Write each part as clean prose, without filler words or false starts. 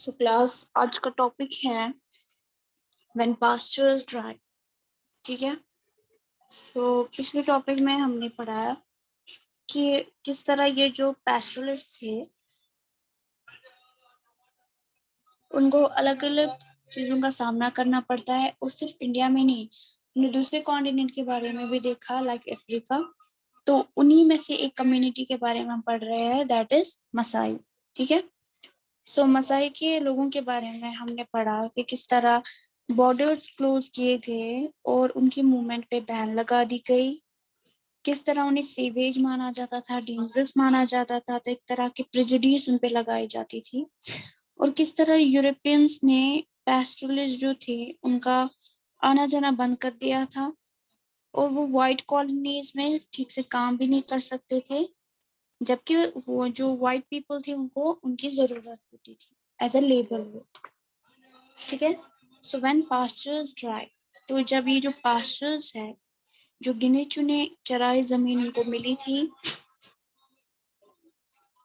So class आज का topic है व्हेन पास्चर्स ड्राई। ठीक है। सो पिछले टॉपिक में हमने पढ़ा कि किस तरह ये जो पैस्टोरलिस्ट थे उनको अलग अलग चीजों का सामना करना पड़ता है, और सिर्फ इंडिया में नहीं, हमने दूसरे कॉन्टिनेंट के बारे में भी देखा, लाइक अफ्रीका। तो उन्हीं में से एक कम्युनिटी के बारे में हम पढ़ रहे हैं, दैट इज मसाई। ठीक है। सो मसाई के लोगों के बारे में हमने पढ़ा कि किस तरह बॉर्डर्स क्लोज किए गए और उनकी मूवमेंट पे बैन लगा दी गई। किस तरह उन्हें सेवेज माना जाता था, डेंजरस माना जाता था, तो एक तरह की प्रेजुडिस उन पे लगाई जाती थी। और किस तरह यूरोपियंस ने पैस्टोरलिस्ट जो थे उनका आना जाना बंद कर दिया था, और वो वाइट कॉलोनीज में ठीक से काम भी नहीं कर सकते थे, जबकि वो जो वाइट पीपल थे उनको उनकी जरूरत होती थी एज अ लेबर वर्क। ठीक है। सो व्हेन पास्चर्स ड्राई, तो जब ये जो पास्चर्स है, जो गिने चुने चराई जमीन उनको मिली थी,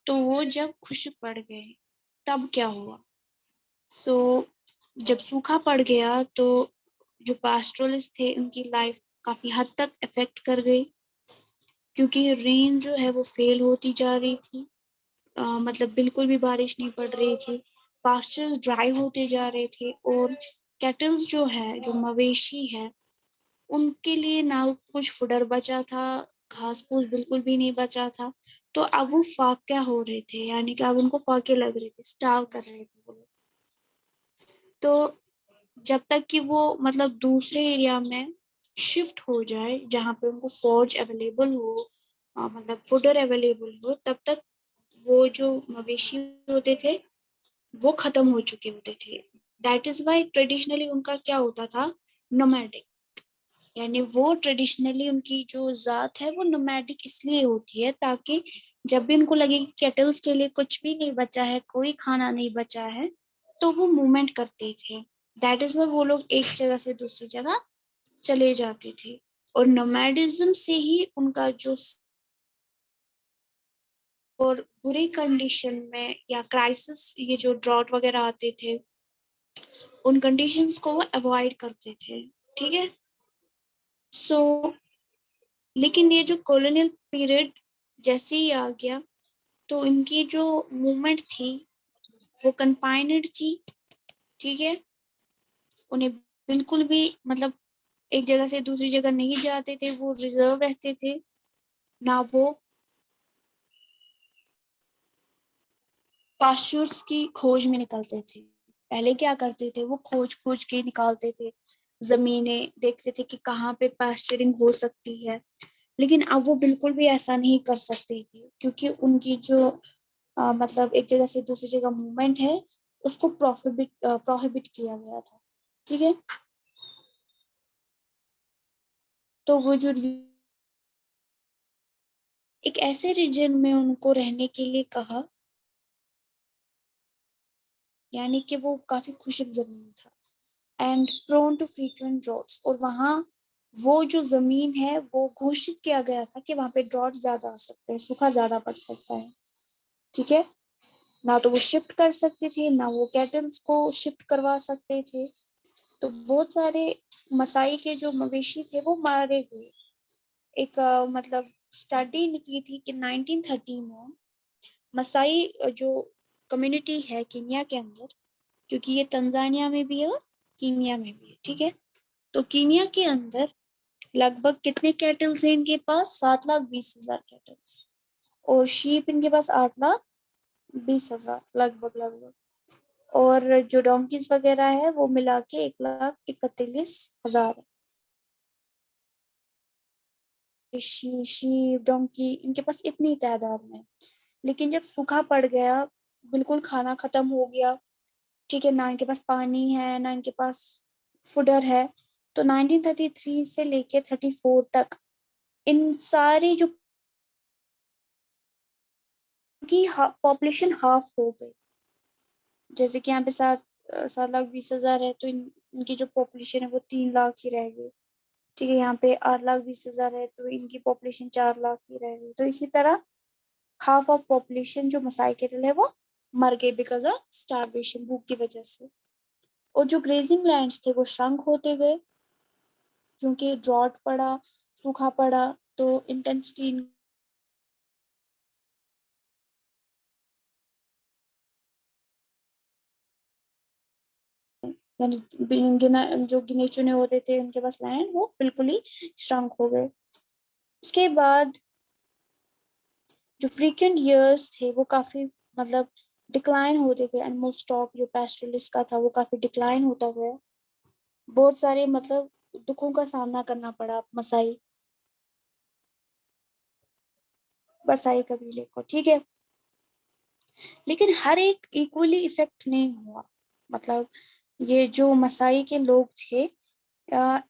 तो वो जब खुश्क पड़ गए तब क्या हुआ। सो जब सूखा पड़ गया तो जो पास्टोरलिस्ट थे उनकी लाइफ काफी हद तक इफेक्ट कर गई, क्योंकि रेन जो है वो फेल होती जा रही थी। मतलब बिल्कुल भी बारिश नहीं पड़ रही थी, पास्चर्स ड्राई होते जा रहे थे, और कैटल्स जो है, जो मवेशी है, उनके लिए ना कुछ फुडर बचा था, घास फूस बिल्कुल भी नहीं बचा था। तो अब वो फाके हो रहे थे, यानी कि अब उनको फाके लग रहे थे, स्टार्व कर रहे थे वो लोग। तो जब तक कि वो मतलब दूसरे एरिया में शिफ्ट हो जाए जहाँ पे उनको फॉर्ज अवेलेबल हो, मतलब फुडर अवेलेबल हो, तब तक वो जो मवेशी होते थे वो खत्म हो चुके होते थे। दैट इज वाई ट्रेडिशनली उनका क्या होता था, नोमैडिक। यानी वो ट्रेडिशनली उनकी जो जात है वो नोमैडिक इसलिए होती है ताकि जब भी उनको लगे कि केटल्स के लिए कुछ भी नहीं बचा है, कोई खाना नहीं बचा है, तो वो मूवमेंट करते थे। दैट इज वाई वो लोग एक जगह से दूसरी जगह चले जाते थे। और नोमैडिज्म से ही उनका जो और बुरी कंडीशन में या क्राइसिस, ये जो ड्रॉट वगैरह आते थे, उन कंडीशंस को वो अवॉइड करते थे। ठीक है। सो लेकिन ये जो कॉलोनियल पीरियड जैसे ही आ गया, तो इनकी जो मूवमेंट थी वो कन्फाइनड थी। ठीक है। उन्हें बिल्कुल भी मतलब एक जगह से दूसरी जगह नहीं जाते थे, वो रिजर्व रहते थे, ना वो पास्चर्स की खोज में निकलते थे। पहले क्या करते थे, वो खोज खोज के निकालते थे, जमीनें देखते थे कि कहाँ पे पास्चरिंग हो सकती है। लेकिन अब वो बिल्कुल भी ऐसा नहीं कर सकते थे, क्योंकि उनकी जो मतलब एक जगह से दूसरी जगह मूवमेंट है, उसको प्रोहिबिट किया गया था। ठीक है। तो वो जो एक ऐसे रीजन में उनको रहने के लिए कहा, यानी कि वो काफी खुशक जमीन था and prone to frequent droughts, और वहाँ वो जो जमीन है वो घोषित किया गया था कि वहां पे ड्रॉट ज्यादा आ सकते हैं, सूखा ज्यादा पड़ सकता है। ठीक है। ना तो वो शिफ्ट कर सकते थे, ना वो कैटल्स को शिफ्ट करवा सकते थे। तो बहुत सारे मसाई के जो मवेशी थे वो मारे गए। एक मतलब स्टडी निकली थी कि 1930 में मसाई जो कम्युनिटी है केन्या के अंदर, क्योंकि ये तंजानिया में भी है और कीनिया में भी है। ठीक है। तो कीनिया के अंदर लगभग कितने कैटल्स हैं इनके पास, 7,20,000 कैटल्स, और शीप इनके पास 8,20,000 लगभग। और जो डोंकीज वगैरह है वो मिला के 1,41,000 शीप डोंकी इनके पास इतनी तादाद में। लेकिन जब सूखा पड़ गया, बिल्कुल खाना खत्म हो गया, ठीक है, ना इनके पास पानी है ना इनके पास फुडर है, तो 1933 से लेके 34 तक इन सारी जो की पॉपुलेशन हाफ हो गई। जैसे कि यहाँ पे 7,20,000 है, तो इनकी जो पॉपुलेशन है वो 3 लाख ही रह गई। ठीक है। यहाँ पे 8,20,000 है, तो इनकी पॉपुलेशन 4 लाख ही रह गई। तो इसी तरह हाफ ऑफ पॉपुलेशन जो मसाई केरल है वो मर गए बिकॉज ऑफ स्टारवेशन, भूख की वजह से। और जो ग्रेजिंग लैंड्स थे वो श्रंक होते गए क्योंकि ड्रॉट पड़ा, सूखा पड़ा, तो इंटेंसिटी यानी जो गिने चुने होते थे उनके पास लैंड, वो बिल्कुल ही श्रंक हो गए। उसके बाद जो फ्रीक्वेंट ईयर्स थे वो काफी मतलब डिक्लाइन होते गए, एनिमल स्टॉक जो पैस्टोरलिस्ट का था वो काफी डिक्लाइन होता गया। बहुत सारे मतलब दुखों का सामना करना पड़ा मसाई बसाई कबीले को, ठीक है। लेकिन हर एक इक्वली इफेक्ट नहीं हुआ। मतलब ये जो मसाई के लोग थे,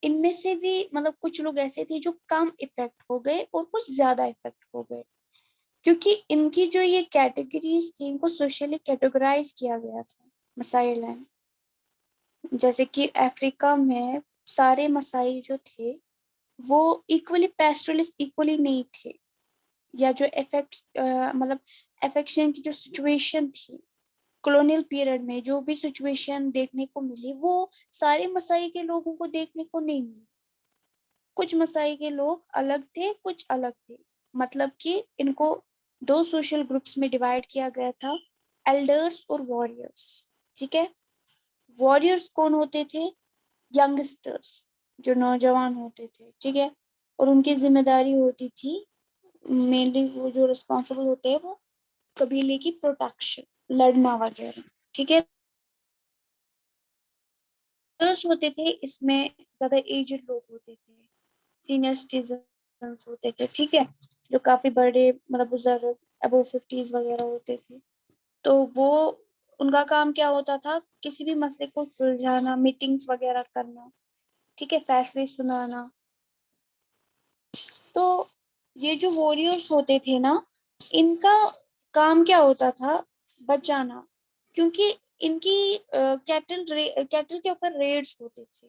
इनमें से भी मतलब कुछ लोग ऐसे थे जो कम इफेक्ट हो गए और कुछ ज्यादा इफेक्ट हो गए, क्योंकि इनकी जो ये कैटेगरीज थी इनको सोशली कैटेगराइज किया गया था मसाई लैंड। जैसे कि अफ्रीका में सारे मसाई जो थे वो इक्वली पैस्टोरलिस्ट इक्वली नहीं थे, या जो इफेक्ट मतलब अफेक्शन की जो सिचुएशन थी कॉलोनियल पीरियड में, जो भी सिचुएशन देखने को मिली वो सारे मसाई के लोगों को देखने को नहीं मिली। कुछ मसाई के लोग अलग थे, कुछ अलग थे। मतलब कि इनको दो सोशल ग्रुप्स में डिवाइड किया गया था, एल्डर्स और वॉरियर्स, ठीक है। वॉरियर्स कौन होते थे? यंगस्टर्स, जो नौजवान होते थे, ठीक है। और उनकी जिम्मेदारी होती थी, मेनली वो जो रिस्पॉन्सिबल होते हैं वो कबीले की प्रोटेक्शन, लड़ना वगैरह, ठीक है। एल्डर्स होते थे, इसमें ज्यादा एजेड लोग होते थे, सीनियर सिटीजन होते थे, ठीक है, जो काफी बड़े मतलब बुजुर्ग अबव 50s वगैरह होते थे। तो वो उनका काम क्या होता था? किसी भी मसले को सुलझाना, मीटिंग्स वगैरह करना, ठीक है, फैसले सुनाना। तो ये जो वॉरियर्स होते थे ना, इनका काम क्या होता था? बचाना, क्योंकि इनकी कैटल के ऊपर रेड्स होते थे,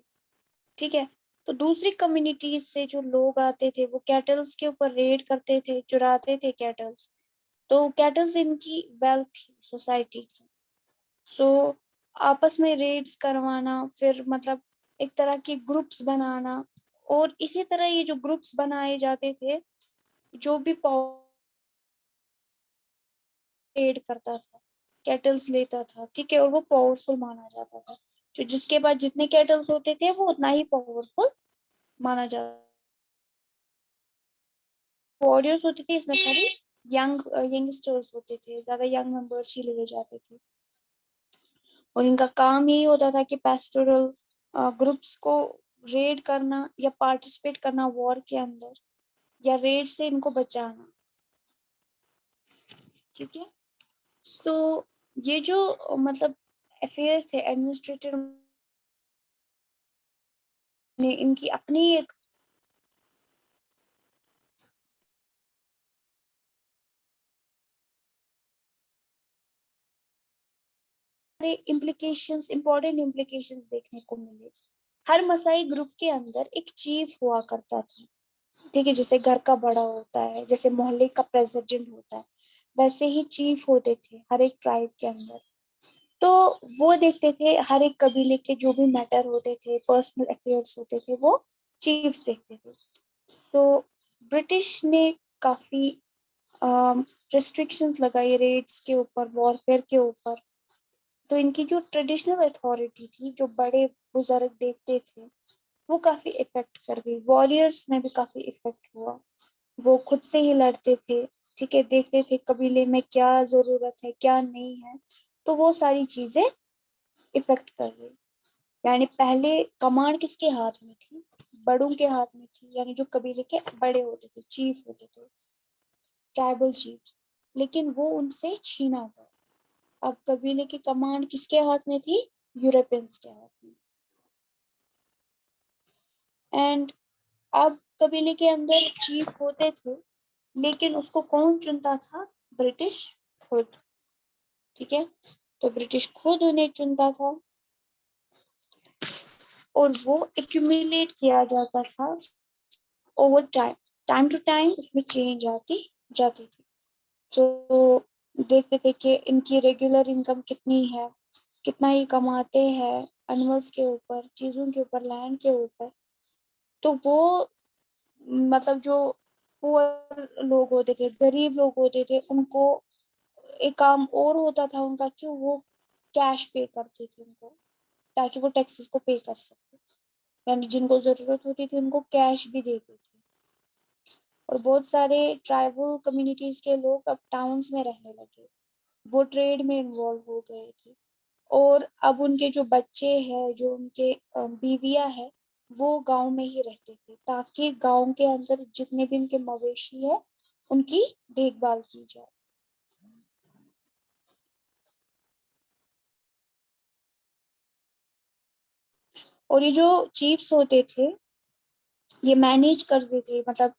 ठीक है। तो दूसरी कम्युनिटीज से जो लोग आते थे वो कैटल्स के ऊपर रेड करते थे, चुराते थे कैटल्स। तो कैटल्स इनकी वेल्थ थी सोसाइटी की। सो आपस में रेड्स करवाना, फिर मतलब एक तरह के ग्रुप्स बनाना, और इसी तरह ये जो ग्रुप्स बनाए जाते थे, जो भी रेड करता था, कैटल्स लेता था, ठीक है, और वो पावरफुल माना जाता था। जो जिसके पास जितने कैटल्स होते थे वो उतना ही पावरफुल माना जाता। वॉरियर्स होते थे इसमें सारे यंगस्टर्स होते थे, ज्यादा यंग मेंबर्स ही लिए जाते थे। और इनका काम यही होता था कि पेस्टोरल ग्रुप्स को रेड करना या पार्टिसिपेट करना वॉर के अंदर, या रेड से इनको बचाना, ठीक है। सो ये जो मतलब अफेयर्स है एडमिनिस्ट्रेटर ने, इनकी अपनी एक इम्प्लीकेशंस, इंपॉर्टेंट इम्प्लीकेशंस देखने को मिले। हर मसाई ग्रुप के अंदर एक चीफ हुआ करता था, ठीक है, जैसे घर का बड़ा होता है, जैसे मोहल्ले का प्रेसिडेंट होता है, वैसे ही चीफ होते थे हर एक ट्राइब के अंदर। तो वो देखते थे हर एक कबीले के जो भी मैटर होते थे, पर्सनल अफेयर्स होते थे, वो चीफ्स देखते थे। तो ब्रिटिश ने काफी रिस्ट्रिक्शंस लगाई रेड्स के ऊपर, वॉरफेयर के ऊपर। तो इनकी जो ट्रेडिशनल अथॉरिटी थी, जो बड़े बुजुर्ग देखते थे, वो काफी इफेक्ट कर गई। वॉरियर्स में भी काफी इफेक्ट हुआ, वो खुद से ही लड़ते थे, ठीक है, देखते थे कबीले में क्या जरूरत है क्या नहीं है, तो वो सारी चीजें इफेक्ट कर गई। यानी पहले कमांड किसके हाथ में थी? बड़ों के हाथ में थी, यानी जो कबीले के बड़े होते थे, चीफ होते थे, ट्राइबल चीफ। लेकिन वो उनसे छीना गया। अब कबीले की कमांड किसके हाथ में थी? यूरोपियंस के हाथ में। एंड अब कबीले के अंदर चीफ होते थे, लेकिन उसको कौन चुनता था? ब्रिटिश खुद, ठीक है। तो ब्रिटिश खुद उन्हें चुनता था, और वो एक्यूमुलेट किया जाता था over time. Time to time उसमें चेंज आती जाती थी। तो देखते थे कि इनकी रेगुलर इनकम कितनी है, कितना ये कमाते हैं एनिमल्स के ऊपर, चीजों के ऊपर, लैंड के ऊपर। तो वो मतलब जो पुअर लोग होते थे, गरीब लोग होते थे, उनको एक काम और होता था उनका कि वो कैश पे करते थे उनको, ताकि वो टैक्सेस को पे कर सके। यानी जिनको जरूरत होती थी उनको कैश भी देते थे। और बहुत सारे ट्राइबल कम्युनिटीज के लोग अब टाउन्स में रहने लगे, वो ट्रेड में इन्वॉल्व हो गए थे। और अब उनके जो बच्चे हैं, जो उनके बीवियां हैं, वो गांव में ही रहते थे, ताकि गांव के अंदर जितने भी उनके मवेशी है उनकी देखभाल की जाए। और ये जो चीफ्स होते थे, ये मैनेज करते थे, मतलब